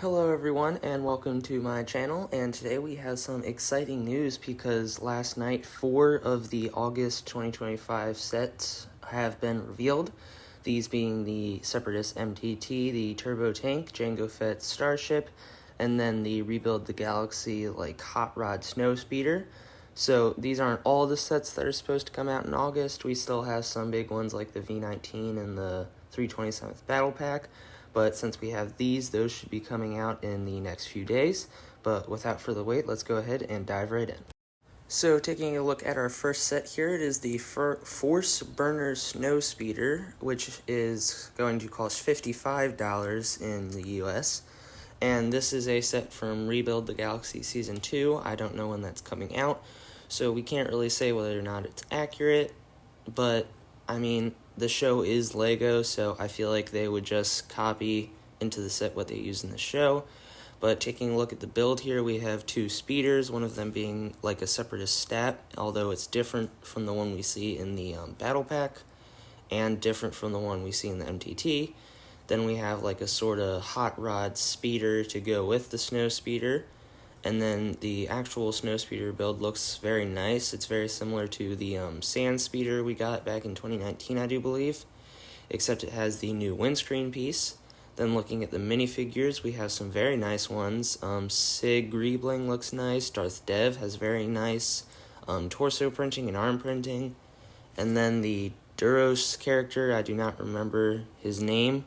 Hello everyone and welcome to my channel, and today we have some exciting news because last night 4 of the August 2025 sets have been revealed, these being the Separatist MTT, the Turbo Tank, Jango Fett Starship, and then the Rebuild the Galaxy Hot Rod Snowspeeder. So these aren't all the sets that are supposed to come out in August. We still have some big ones like the V19 and the 327th Battle Pack. But since we have these, those should be coming out in the next few days. But without further wait, let's go ahead and dive right in. So taking a look at our first set here, it is the Force Burner Snowspeeder, which is going to cost $55 in the US. And this is a set from Rebuild the Galaxy Season 2. I don't know when that's coming out, so we can't really say whether or not it's accurate, but I mean, the show is Lego, so I feel like they would just copy into the set what they use in the show. But taking a look at the build here, we have 2 speeders, one of them being like a Separatist stat, although it's different from the one we see in the Battle Pack, and different from the one we see in the MTT. Then we have like a sort of hot rod speeder to go with the snow speeder. And then the actual snow speeder build looks very nice. It's very similar to the sand speeder we got back in 2019, I do believe, except it has the new windscreen piece. Then looking at the minifigures, we have some very nice ones. Sig Greebling looks nice. Darth Dev has very nice torso printing and arm printing. And then the Duros character, I do not remember his name.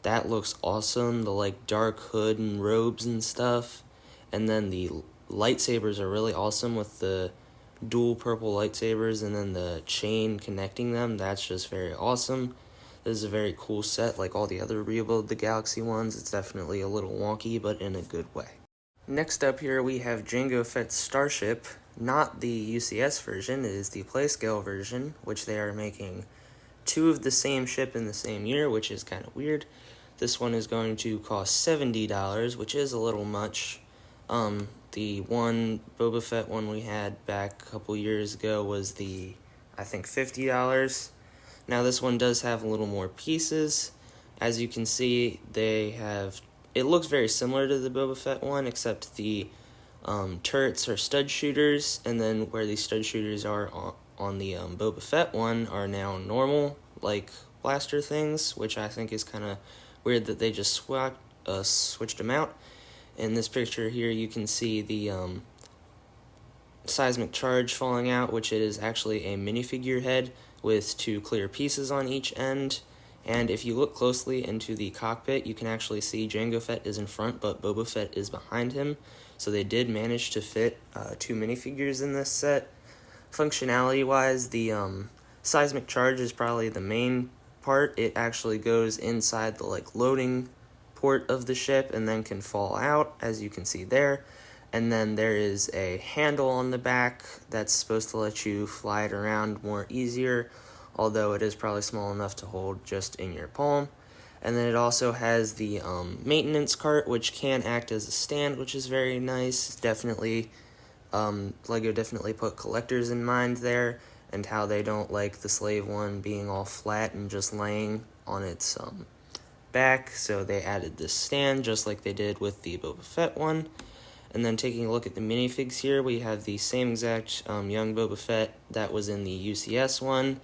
That looks awesome, the dark hood and robes and stuff. And then the lightsabers are really awesome with the dual purple lightsabers and then the chain connecting them. That's just very awesome. This is a very cool set, like all the other Rebuild the Galaxy ones. It's definitely a little wonky, but in a good way. Next up here we have Jango Fett Starship, not the UCS version, it is the Playscale version, which they are making 2 of the same ship in the same year, which is kind of weird. This one is going to cost $70, which is a little much. The one Boba Fett one we had back a couple years ago was I think $50. Now this one does have a little more pieces. As you can see, it looks very similar to the Boba Fett one, except the turrets are stud shooters, and then where the stud shooters are on the Boba Fett one are now normal, blaster things, which I think is kind of weird that they just switched them out. In this picture here, you can see the seismic charge falling out, which is actually a minifigure head with 2 clear pieces on each end. And if you look closely into the cockpit, you can actually see Jango Fett is in front, but Boba Fett is behind him. So they did manage to fit 2 minifigures in this set. Functionality-wise, the seismic charge is probably the main part. It actually goes inside the loading port of the ship and then can fall out, as you can see there. And then there is a handle on the back that's supposed to let you fly it around more easier, although it is probably small enough to hold just in your palm. And then it also has the maintenance cart, which can act as a stand, which is very nice. Definitely, Lego definitely put collectors in mind there, and how they don't like the Slave one being all flat and just laying on its back, so they added this stand just like they did with the Boba Fett one. And then taking a look at the minifigs here, we have the same exact young Boba Fett that was in the UCS one,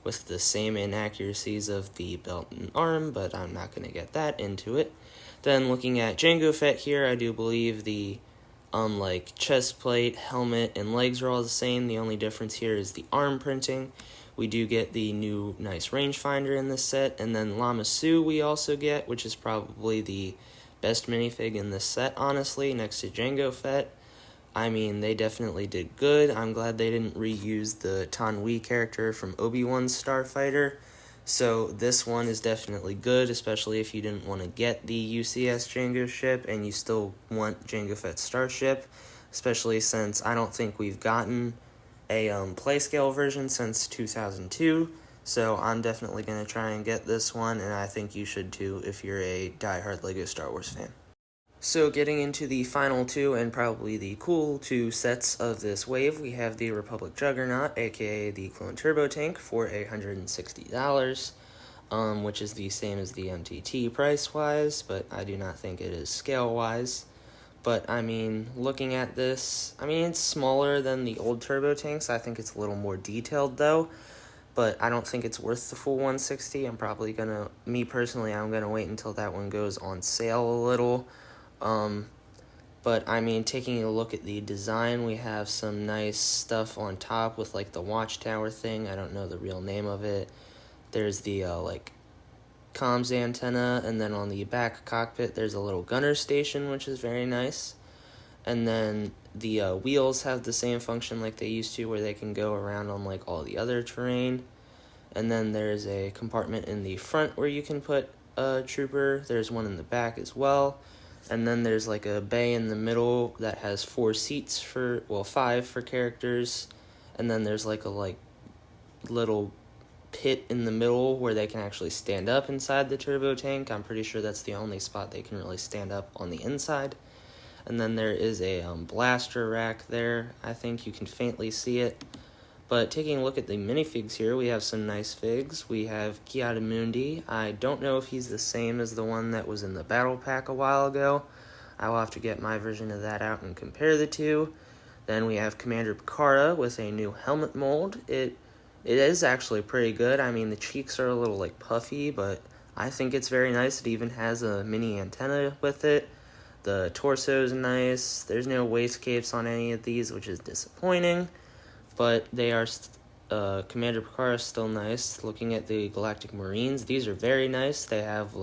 with the same inaccuracies of the belt and arm, but I'm not going to get that into it. Then looking at Jango Fett here, I do believe the chest plate, helmet, and legs are all the same. The only difference here is the arm printing. We do get the new nice rangefinder in this set, and then Lama Su we also get, which is probably the best minifig in this set, honestly, next to Jango Fett. I mean, they definitely did good. I'm glad they didn't reuse the Tan We character from Obi-Wan's Starfighter. So this one is definitely good, especially if you didn't want to get the UCS Jango ship and you still want Jango Fett Starship, especially since I don't think we've gotten a Playscale version since 2002, so I'm definitely going to try and get this one, and I think you should too if you're a diehard Lego Star Wars fan. So getting into the final 2 and probably the cool 2 sets of this wave, we have the Republic Juggernaut, aka the Clone Turbo Tank, for $160. which is the same as the MTT price-wise, but I do not think it is scale-wise. But, I mean, looking at this, I mean, it's smaller than the old turbo tanks. I think it's a little more detailed, though. But I don't think it's worth the full 160. I'm probably going to, me personally, I'm going to wait until that one goes on sale a little. But, I mean, taking a look at the design, we have some nice stuff on top with, like, the watchtower thing. I don't know the real name of it. There's the, comms antenna, and then on the back cockpit, there's a little gunner station, which is very nice. And then the wheels have the same function like they used to, where they can go around on, like, all the other terrain. And then there's a compartment in the front where you can put a trooper. There's one in the back as well. And then there's like a bay in the middle that has 4 seats for, well, 5 for characters. And then there's like a little pit in the middle where they can actually stand up inside the turbo tank. I'm pretty sure that's the only spot they can really stand up on the inside. And then there is a blaster rack there. I think you can faintly see it. But taking a look at the minifigs here, we have some nice figs. We have Ki-Adi-Mundi. I don't know if he's the same as the one that was in the battle pack a while ago. I will have to get my version of that out and compare the two. Then we have Commander Picara with a new helmet mold. It is actually pretty good. I mean, the cheeks are a little like puffy, but I think it's very nice. It even has a mini antenna with it. The torso is nice. There's no waist capes on any of these, which is disappointing. But they are, Commander Picara is still nice. Looking at the Galactic Marines, these are very nice. They have,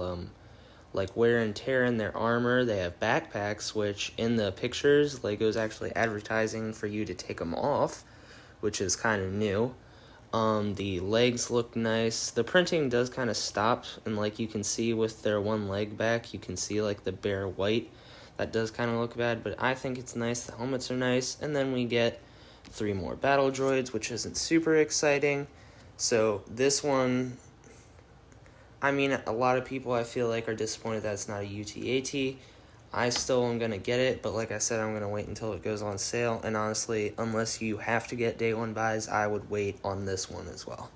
like, wear and tear in their armor. They have backpacks, which in the pictures, LEGO's actually advertising for you to take them off, which is kind of new. The legs look nice. The printing does kind of stop, and like you can see with their one leg back, you can see, like, the bare white. That does kind of look bad, but I think it's nice. The helmets are nice. And then we get 3 more battle droids, which isn't super exciting. So this one, I mean, a lot of people I feel like are disappointed that it's not a UT-AT. I still am going to get it, but like I said, I'm going to wait until it goes on sale. And honestly, unless you have to get day one buys, I would wait on this one as well.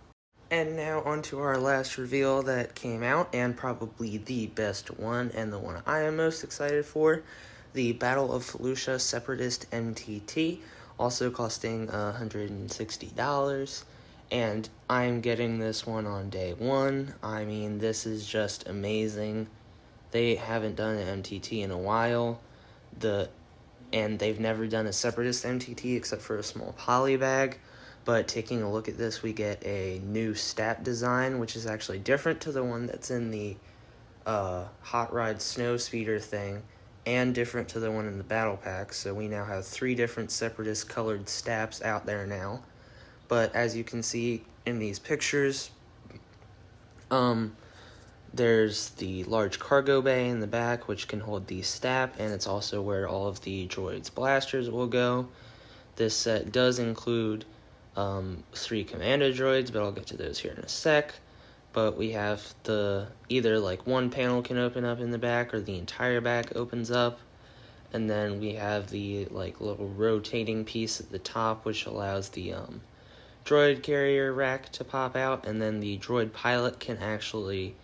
And now on to our last reveal that came out, and probably the best one, and the one I am most excited for, the Battle of Fallujah Separatist MTT, also costing $160, and I'm getting this one on day one. I mean, this is just amazing. They haven't done an MTT in a while, and they've never done a Separatist MTT except for a small poly bag. But taking a look at this, we get a new stat design, which is actually different to the one that's in the Hot Ride Snow Speeder thing, and different to the one in the battle pack. So we now have 3 different Separatist colored stats out there now. But as you can see in these pictures, there's the large cargo bay in the back, which can hold the stat, and it's also where all of the droids' blasters will go. This set does include 3 commando droids, but I'll get to those here in a sec. But we have either like one panel can open up in the back, or the entire back opens up. And then we have the like little rotating piece at the top, which allows the droid carrier rack to pop out. And then the droid pilot can actually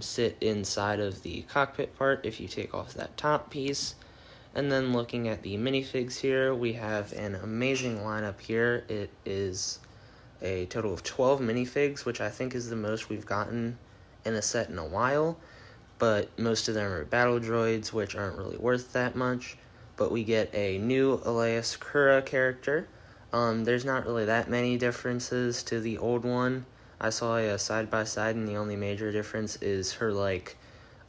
sit inside of the cockpit part if you take off that top piece. And then looking at the minifigs here, we have an amazing lineup here. It is a total of 12 minifigs, which I think is the most we've gotten in a set in a while. But most of them are battle droids, which aren't really worth that much. But we get a new Alea Sakura character. There's not really that many differences to the old one. I saw a side-by-side, and the only major difference is her, like,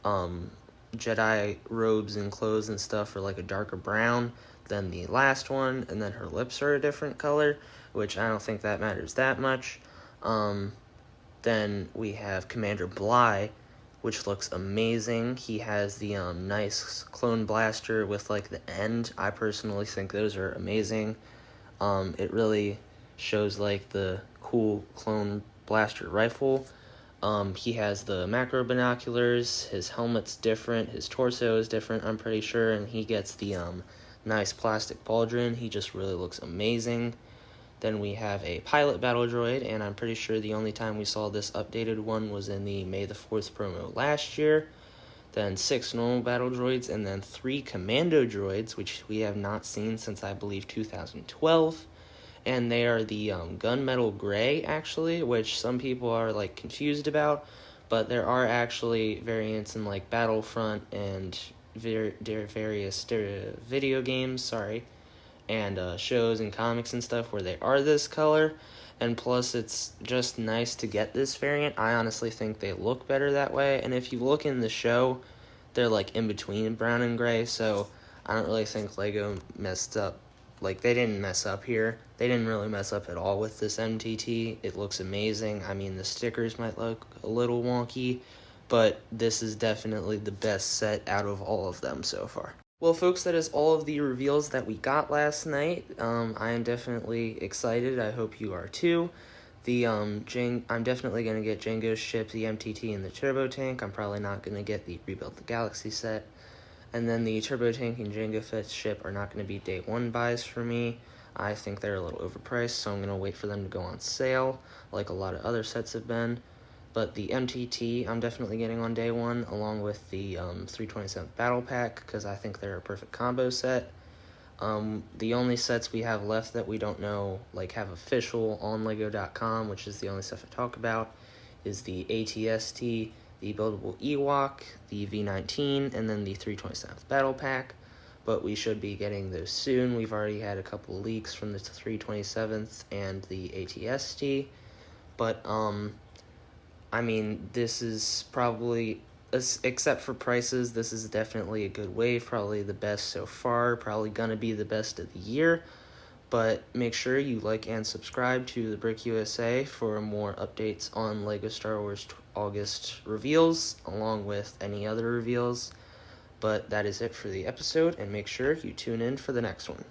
Jedi robes and clothes and stuff are like a darker brown than the last one, and then her lips are a different color, which I don't think that matters that much. Then we have Commander Bly, which looks amazing. He has the nice clone blaster with like the end. I personally think those are amazing. It really shows like the cool clone blaster rifle. He has the macro binoculars, his helmet's different, his torso is different, I'm pretty sure, and he gets the nice plastic pauldron. He just really looks amazing. Then we have a pilot battle droid, and I'm pretty sure the only time we saw this updated one was in the May the 4th promo last year. Then 6 normal battle droids, and then 3 commando droids, which we have not seen since, I believe, 2012. And they are the gunmetal gray, actually, which some people are like confused about, but there are actually variants in like Battlefront and various video games, and shows and comics and stuff where they are this color. And plus, it's just nice to get this variant. I honestly think they look better that way. And if you look in the show, they're like in between brown and gray, so I don't really think LEGO messed up. Like, they didn't mess up here. They didn't really mess up at all with this MTT. It looks amazing. I mean, the stickers might look a little wonky, but this is definitely the best set out of all of them so far. Well, folks, that is all of the reveals that we got last night. I am definitely excited. I hope you are too. I'm definitely going to get Jango's ship, the MTT, and the turbo tank. I'm probably not going to get the Rebuild the Galaxy set. And then the turbo tank and Jango Fett ship are not going to be day one buys for me. I think they're a little overpriced, so I'm going to wait for them to go on sale, like a lot of other sets have been. But the MTT, I'm definitely getting on day one, along with the 327th Battle Pack, because I think they're a perfect combo set. The only sets we have left that we don't know, like have official on Lego.com, which is the only stuff I talk about, is the ATST, the buildable Ewok, the V19, and then the 327th Battle Pack. But we should be getting those soon. We've already had a couple leaks from the 327th and the ATST. But, I mean, this is probably, except for prices, this is definitely a good wave, probably the best so far, probably gonna be the best of the year. But make sure you like and subscribe to the Brick USA for more updates on LEGO Star Wars August reveals, along with any other reveals. But that is it for the episode, and make sure you tune in for the next one.